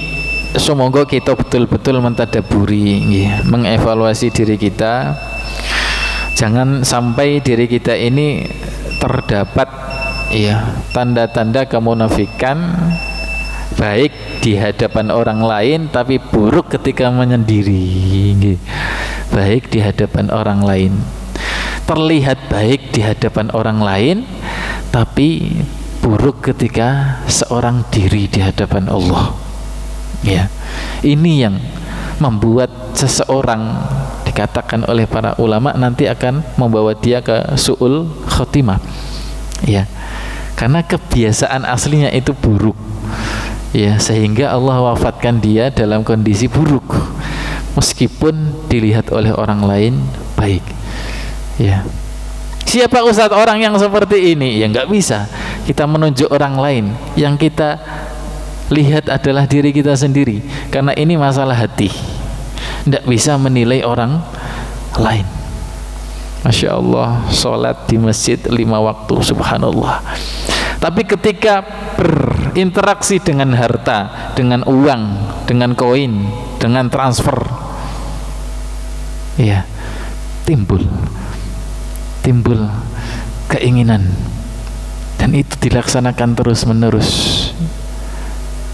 S2: semoga kita betul-betul mentadaburi ya, mengevaluasi diri kita. Jangan sampai diri kita ini terdapat ya tanda-tanda kemunafikan, baik di hadapan orang lain tapi buruk ketika menyendiri. Baik di hadapan orang lain, terlihat baik di hadapan orang lain, tapi buruk ketika seorang diri di hadapan Allah. Ya, ini yang membuat seseorang, dikatakan oleh para ulama, nanti akan membawa dia ke su'ul khotimah. Ya, karena kebiasaan aslinya itu buruk. Ya, sehingga Allah wafatkan dia dalam kondisi buruk, meskipun dilihat oleh orang lain baik. Ya, siapa ustadz orang yang seperti ini? Ya nggak bisa kita menunjuk orang lain. Yang kita lihat adalah diri kita sendiri, karena ini masalah hati. Nggak bisa menilai orang lain. Masya Allah, sholat di masjid 5 waktu, subhanallah. Tapi ketika berinteraksi dengan harta, dengan uang, dengan koin, dengan transfer, ya timbul keinginan, dan itu dilaksanakan terus menerus.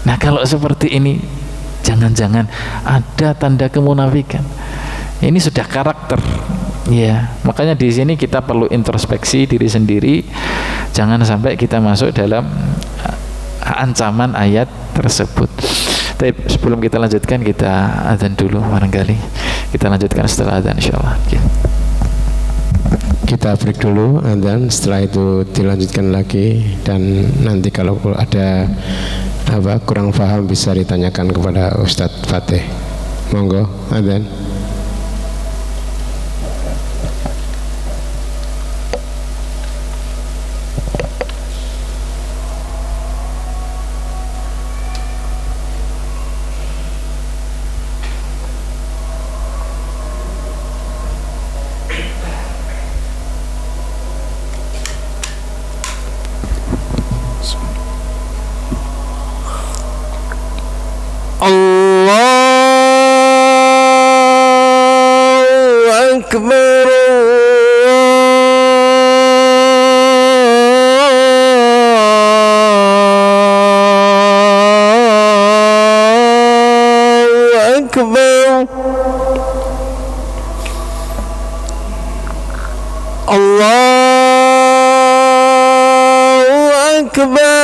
S2: Nah, kalau seperti ini jangan-jangan ada tanda kemunafikan. Ini sudah karakter. Ya, makanya di sini kita perlu introspeksi diri sendiri, jangan sampai kita masuk dalam ancaman ayat tersebut. Tapi sebelum kita lanjutkan, kita adzan dulu barangkali. Kita lanjutkan setelah adzan insyaallah.
S1: Kita break dulu adzan, setelah itu dilanjutkan lagi, dan nanti kalau ada kurang paham bisa ditanyakan kepada Ustadz Fatih. Monggo adzan. Allahu Akbar, Allahu Akbar, Allahu Akbar.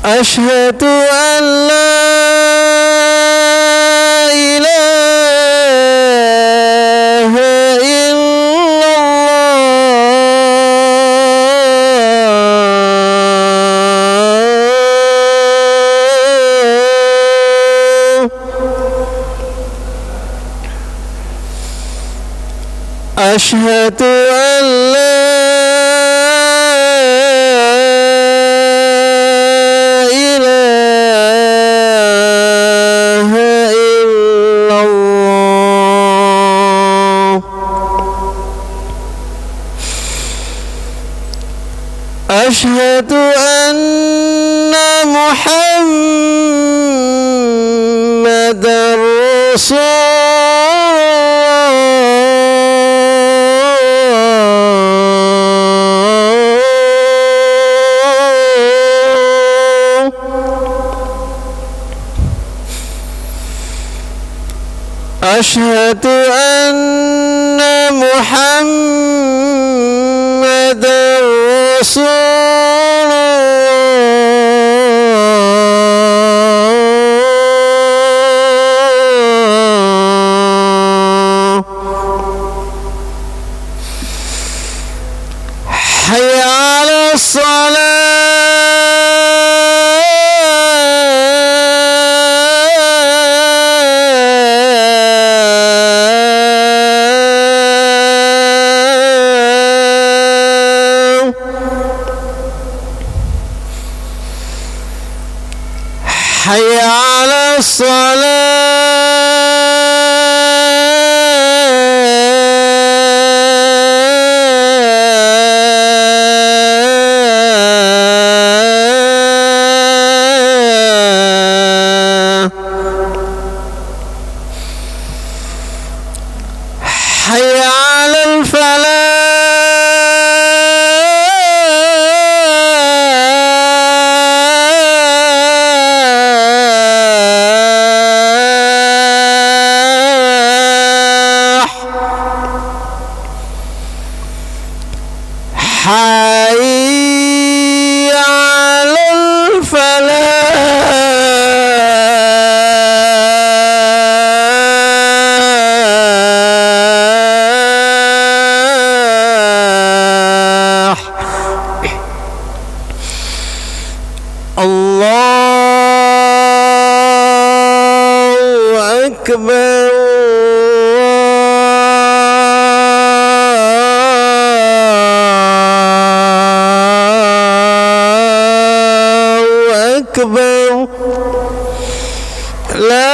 S1: Asyhadu an la ilaha illallah. Asyhadu an la Asyhadu anna Muhammadar Rasulullah. Asyhadu anna Muhammadar Rasulullah. Hayya 'alas salah. Hayya 'alas salah. Hayya 'alal falah. Hayya 'alal falah. Allahu Akbar. Akbar. La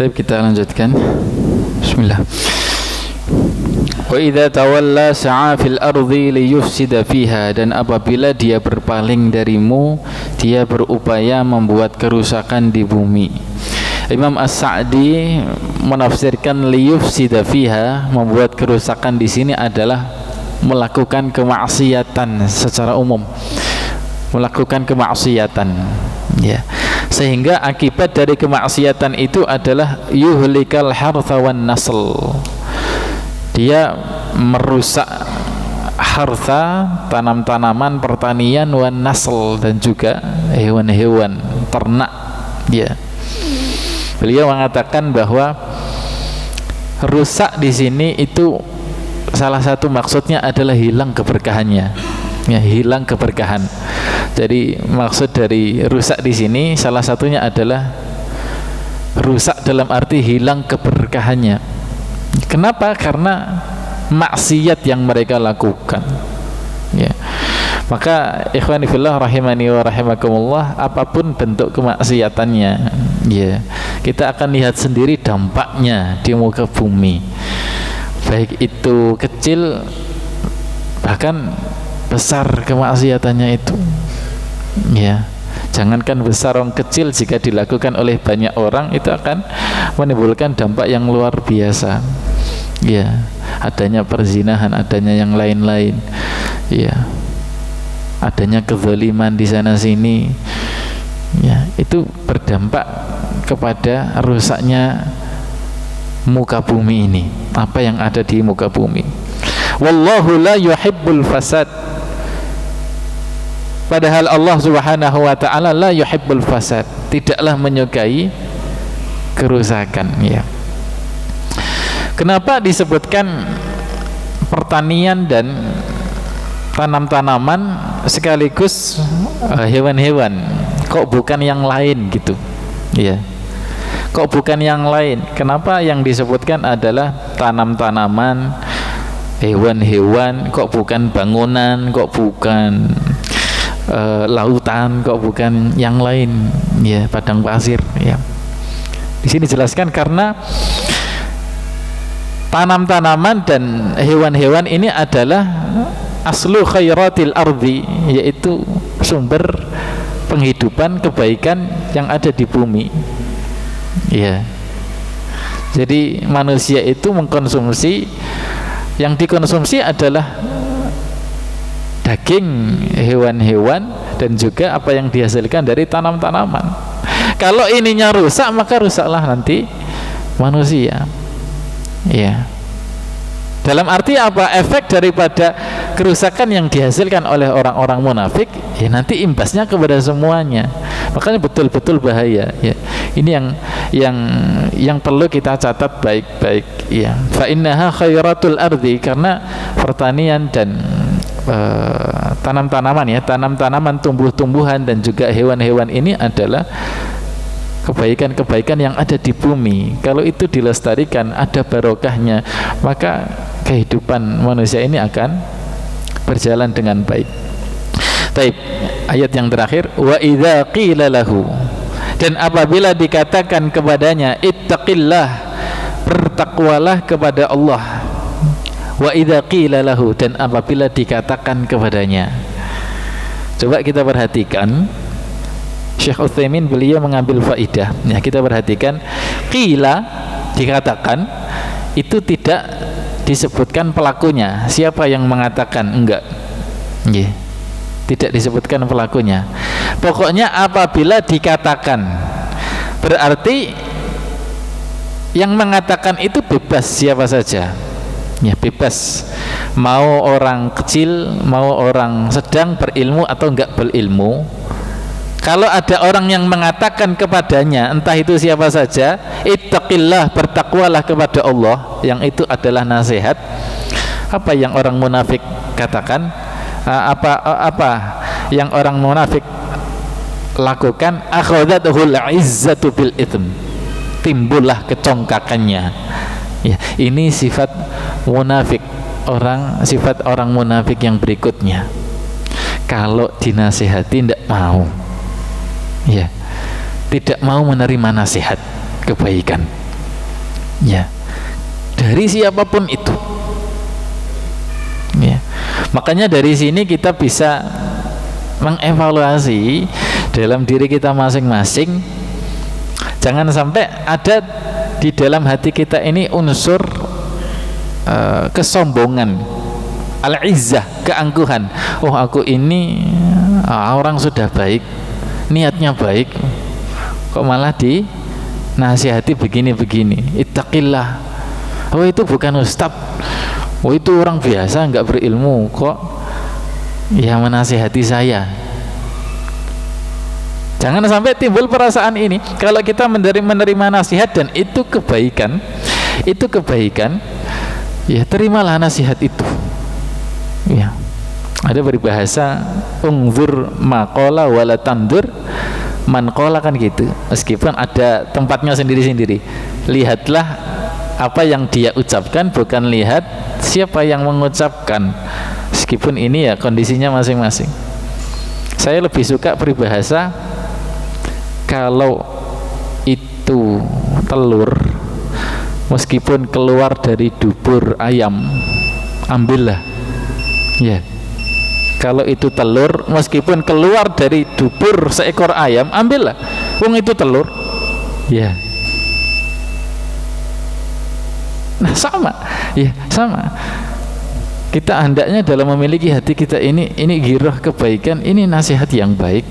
S2: Baik, kita lanjutkan. Bismillah. Wa idza tawalla sa'a fil ardi liyufsida fiha, dan apabila dia berpaling darimu, dia berupaya membuat kerusakan di bumi. Imam As-Sa'di menafsirkan liyufsida fiha, membuat kerusakan di sini adalah melakukan kemaksiatan secara umum, melakukan kemaksiatan, ya. Sehingga akibat dari kemaksiatan itu adalah yuhlikal hartha wan nasl, dia merusak harta, tanam-tanaman, pertanian, wan nasl, dan juga hewan-hewan ternak, ya. Beliau mengatakan bahwa rusak di sini itu salah satu maksudnya adalah hilang keberkahannya, ya, hilang keberkahan. Jadi maksud dari rusak di sini salah satunya adalah rusak dalam arti hilang keberkahannya. Kenapa? Karena maksiat yang mereka lakukan, ya. Maka ikhwani fillah rahimani wa rahimakumullah, apapun bentuk kemaksiatannya, ya, kita akan lihat sendiri dampaknya di muka bumi, baik itu kecil bahkan besar kemaksiatannya itu, ya. Jangankan besar, orang kecil jika dilakukan oleh banyak orang itu akan menimbulkan dampak yang luar biasa, ya. Adanya perzinahan, adanya yang lain-lain, ya, adanya kezaliman di sana sini, ya, itu berdampak kepada rusaknya muka bumi ini, apa yang ada di muka bumi. Wallahu la yuhibbul fasad, padahal Allah Subhanahu wa ta'ala la yuhibbul fasad, tidaklah menyukai kerusakan, ya. Kenapa disebutkan pertanian dan tanam-tanaman sekaligus hewan-hewan, kok bukan yang lain gitu, ya? Kok bukan yang lain? Kenapa yang disebutkan adalah tanam-tanaman, hewan-hewan, kok bukan bangunan, kok bukan lautan, kok bukan yang lain, ya, padang pasir, ya. Di sini jelaskan karena tanam-tanaman dan hewan-hewan ini adalah aslu khairatil ardi, yaitu sumber penghidupan kebaikan yang ada di bumi, ya. Jadi manusia itu mengkonsumsi, yang dikonsumsi adalah daging hewan-hewan dan juga apa yang dihasilkan dari tanam-tanaman. Kalau ininya rusak, maka rusaklah nanti manusia, ya. Dalam arti apa? Efek daripada kerusakan yang dihasilkan oleh orang-orang munafik, ya, nanti imbasnya kepada semuanya. Makanya betul-betul bahaya, ya. Ini yang perlu kita catat baik-baik, ya. Fa innaha khairatul ardi, karena pertanian dan tanam-tanaman, ya, tanam-tanaman, tumbuh-tumbuhan dan juga hewan-hewan ini adalah kebaikan-kebaikan yang ada di bumi. Kalau itu dilestarikan, ada barokahnya, maka kehidupan manusia ini akan berjalan dengan baik. Taib, ayat yang terakhir, wa idza qila lahu, dan apabila dikatakan kepadanya ittaqillah, bertakwalah kepada Allah. Wa idza qila lahu, dan apabila dikatakan kepadanya. Coba kita perhatikan, Syekh Utsaimin beliau mengambil faidah, ya, kita perhatikan, qila, dikatakan, itu tidak disebutkan pelakunya, siapa yang mengatakan, enggak, yeah. Tidak disebutkan pelakunya. Pokoknya apabila dikatakan, berarti yang mengatakan itu bebas siapa saja, ya, bebas, mau orang kecil, mau orang sedang berilmu atau enggak berilmu. Kalau ada orang yang mengatakan kepadanya, entah itu siapa saja, ittaqillah, bertakwalah kepada Allah, yang itu adalah nasihat. Apa yang orang munafik katakan? Apa yang orang munafik lakukan? Akhadatuhul izzatu bil itsm, timbullah kecongkakannya, ya. Ini sifat munafik, sifat orang munafik yang berikutnya. Kalau dinasihati tidak mau, ya, tidak mau menerima nasihat kebaikan, Ya, dari siapapun itu. Ya. Makanya dari sini kita bisa mengevaluasi dalam diri kita masing-masing. Jangan sampai ada di dalam hati kita ini unsur kesombongan, al-izzah, keangkuhan. Oh, aku ini orang sudah baik, niatnya baik, kok malah dinasihati begini-begini. Ittaqillah. Oh, itu bukan ustadz. Oh, itu orang biasa nggak berilmu kok ya menasihati saya. Jangan sampai timbul perasaan ini. Kalau kita menerima nasihat dan itu kebaikan, ya terimalah nasihat itu. Ya, ada peribahasa ungzur maqala wala tandur man qala, kan gitu. Meskipun ada tempatnya sendiri-sendiri, lihatlah apa yang dia ucapkan, bukan lihat siapa yang mengucapkan. Meskipun ini ya kondisinya masing-masing. Saya lebih suka peribahasa, kalau itu telur meskipun keluar dari dubur ayam, ambillah. Ya, kalau itu telur meskipun keluar dari dubur seekor ayam, ambillah. Wong itu telur. Ya. Nah, sama. Ya, sama. Kita hendaknya dalam memiliki hati kita ini ghirah kebaikan, ini nasihat yang baik.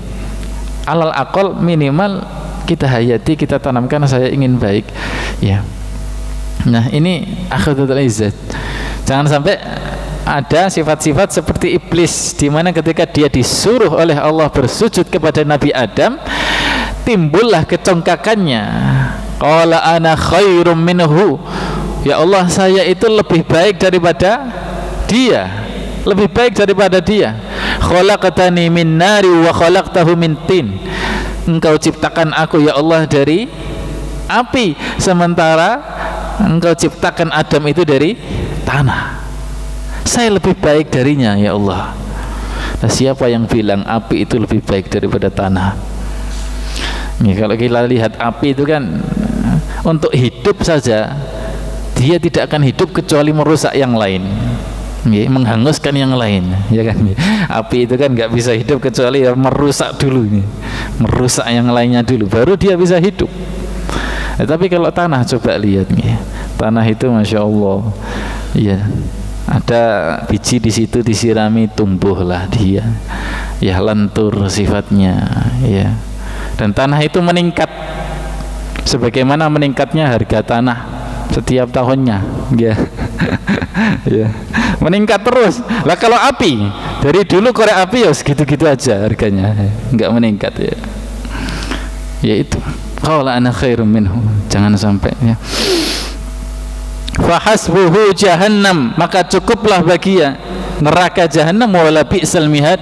S2: Alal aqal minimal kita hayati, kita tanamkan saya ingin baik. Ya. Nah, ini akhadatul izzat. Jangan sampai ada sifat-sifat seperti iblis, di mana ketika dia disuruh oleh Allah bersujud kepada Nabi Adam, timbullah kecongkakannya. Qala ana khairum minhu. Ya Allah, saya itu lebih baik daripada dia, lebih baik daripada dia. Khalaqtani min nari wa khalaqtahu min tin. Engkau ciptakan aku ya Allah dari api, sementara engkau ciptakan Adam itu dari tanah. Saya lebih baik darinya ya Allah. Nah, siapa yang bilang api itu lebih baik daripada tanah? Nih, kalau kita lihat api itu kan untuk hidup saja, dia tidak akan hidup kecuali merusak yang lain, menghanguskan yang lain, ya kan? Api itu kan nggak bisa hidup kecuali ya merusak dulu, merusak yang lainnya dulu, baru dia bisa hidup. Tapi kalau tanah, coba lihat nih, tanah itu masya Allah, ya ada biji di situ disirami, tumbuhlah dia, ya lentur sifatnya, ya. Dan tanah itu meningkat, sebagaimana meningkatnya harga tanah setiap tahunnya, ya. Ya, meningkat terus. Lah kalau api, dari dulu korek api ya segitu-gitu aja harganya, nggak meningkat, ya. Ya itu. Qala ana khairum minhu. Jangan sampai, ya. Fahasbuhu jahannam, maka cukuplah baginya neraka jahannam, wala bi'sal mihad,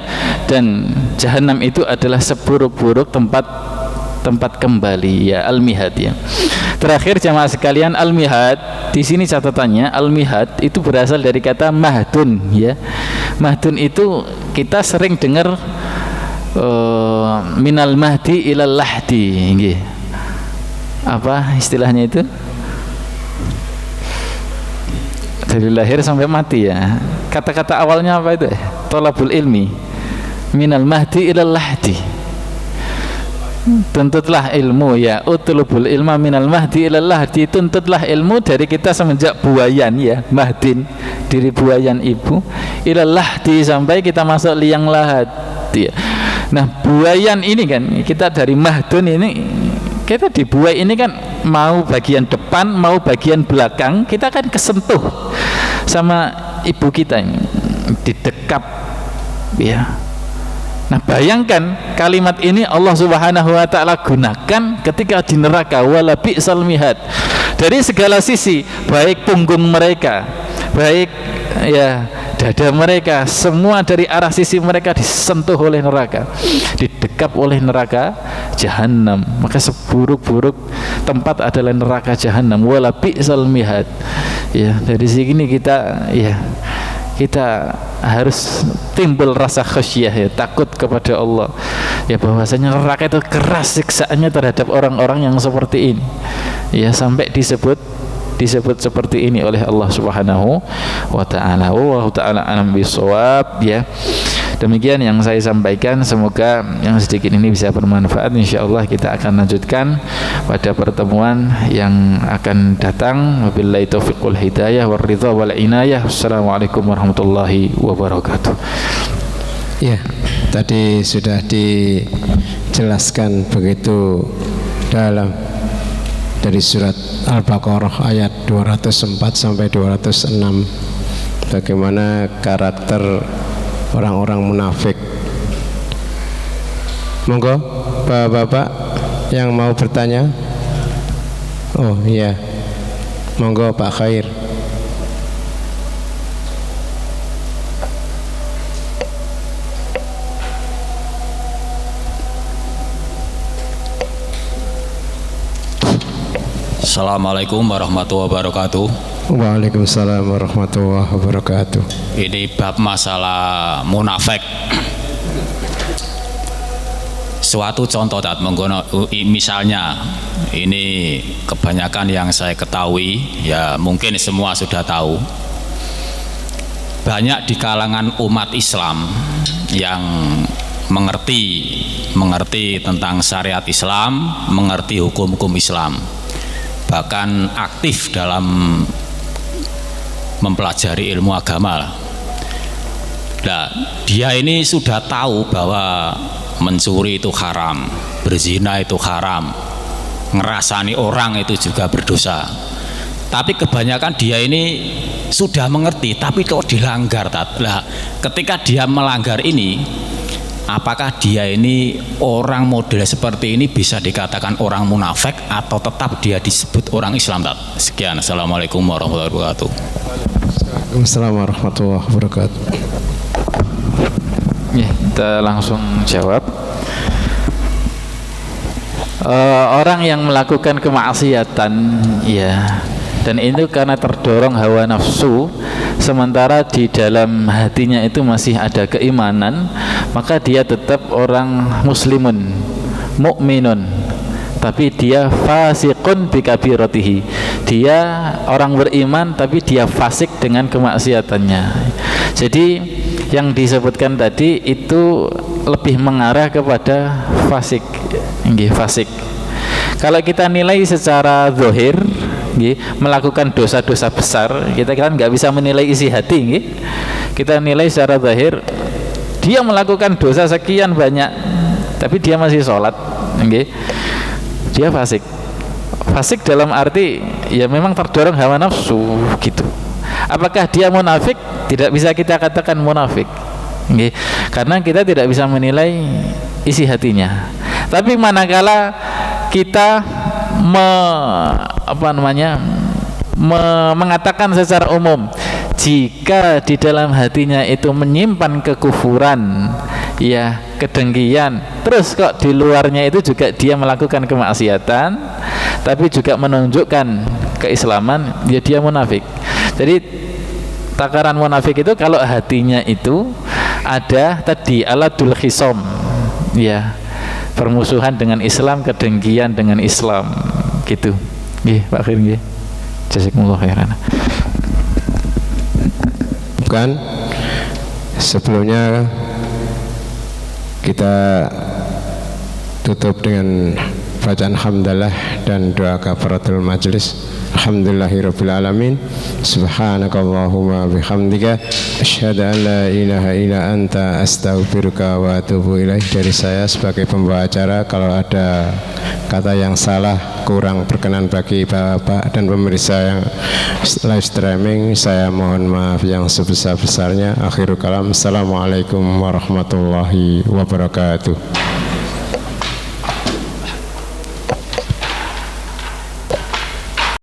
S2: dan jahannam itu adalah seburuk-buruk tempat kembali, ya, al-mihad, ya. Terakhir jamaah sekalian, al-mihad di sini catatannya, al-mihad itu berasal dari kata mahdun, ya. Mahdun itu kita sering dengar minal mahdi ilal lahdi, gitu. Apa istilahnya itu? Dari lahir sampai mati, ya. Kata-kata awalnya apa itu? Thalabul ilmi minal mahdi ilal lahdi. Tuntutlah ilmu, ya. Utlubul ilma minal mahdi ilal lahdi. Tuntutlah ilmu dari kita semenjak buayan, ya, mahdin, dari buayan ibu, ilal lahdi, sampai kita masuk liang lahat, ya. Nah, buayan ini kan, kita dari mahdun ini, kita dibuai ini kan, mau bagian depan mau bagian belakang, kita kan kesentuh sama ibu kita ini, didekap, ya. Nah, bayangkan kalimat ini Allah Subhanahu wa ta'ala gunakan ketika di neraka, wala bi'sal mihad. Dari segala sisi, baik punggung mereka, baik, ya, dada mereka, semua dari arah sisi mereka disentuh oleh neraka, didekap oleh neraka jahannam. Maka seburuk-buruk tempat adalah neraka jahannam, wala bi'sal mihad. Ya, dari sini kita, ya, kita harus timbul rasa khasyah, ya, takut kepada Allah, ya, bahwasanya neraka itu keras siksaannya terhadap orang-orang yang seperti ini, ya, sampai disebut disebut seperti ini oleh Allah Subhanahu wa taala. Wallahu taala alam bisawab ya. Demikian yang saya sampaikan, semoga yang sedikit ini bisa bermanfaat. Insyaallah kita akan lanjutkan pada pertemuan yang akan datang. Wabillahi taufiq wal hidayah war ridha wal inayah. Wassalamualaikum warahmatullahi wabarakatuh.
S1: Ya, tadi sudah dijelaskan begitu dalam dari surat Al-Baqarah ayat 204 sampai 206 bagaimana karakter orang-orang munafik. Monggo bapak-bapak yang mau bertanya. Oh iya, monggo Pak Khair.
S4: Assalamualaikum warahmatullahi wabarakatuh.
S1: Waalaikumsalam warahmatullahi wabarakatuh.
S4: Ini bab masalah munafik. Suatu contoh misalnya ini kebanyakan yang saya ketahui, ya mungkin semua sudah tahu. Banyak di kalangan umat Islam yang mengerti tentang syariat Islam, mengerti hukum-hukum Islam, bahkan aktif dalam mempelajari ilmu agama. Nah, dia ini sudah tahu bahwa mencuri itu haram, berzina itu haram, ngerasani orang itu juga berdosa. Tapi kebanyakan dia ini sudah mengerti, tapi kok dilanggar. Nah, ketika dia melanggar ini, apakah dia ini orang model seperti ini bisa dikatakan orang munafik atau tetap dia disebut orang Islam? Sekian, assalamualaikum warahmatullahi wabarakatuh.
S1: Waalaikumsalam warahmatullahi wabarakatuh.
S2: Ya, kita langsung jawab. Orang yang melakukan kemaksiatan, ya, dan itu karena terdorong hawa nafsu, sementara di dalam hatinya itu masih ada keimanan, maka dia tetap orang muslimun, mukminun, tapi dia fasikun bikabiratihi. Dia orang beriman tapi dia fasik dengan kemaksiatannya. Jadi yang disebutkan tadi itu lebih mengarah kepada fasik. Fasik. Kalau kita nilai secara zahir, melakukan dosa-dosa besar, kita kan nggak bisa menilai isi hati. Kita nilai secara zahir, dia melakukan dosa sekian banyak tapi dia masih sholat, dia fasik. Fasik dalam arti ya memang terdorong hawa nafsu gitu. Apakah dia munafik? Tidak bisa kita katakan munafik, karena kita tidak bisa menilai isi hatinya. Tapi manakala kita mengatakan secara umum, jika di dalam hatinya itu menyimpan kekufuran, ya kedengkian, terus kok di luarnya itu juga dia melakukan kemaksiatan, tapi juga menunjukkan keislaman, ya dia munafik. Jadi takaran munafik itu kalau hatinya itu ada tadi aladul khisom, ya permusuhan dengan Islam, kedengkian dengan Islam, gitu. Pak Khair, jazakumullah khairan.
S1: Bukan, sebelumnya kita tutup dengan bacaan hamdalah dan doa kafaratul majlis. Alhamdulillahirabbil alamin. Subhanakallahumma bihamdika asyhadu an la ilaha illa anta astaghfiruka wa atubu ilaih. Dari saya sebagai pembawa acara, kalau ada kata yang salah, kurang berkenan bagi Bapak dan pemirsa yang live streaming, saya mohon maaf yang sebesar-besarnya. Akhirul kalam, assalamualaikum warahmatullahi wabarakatuh.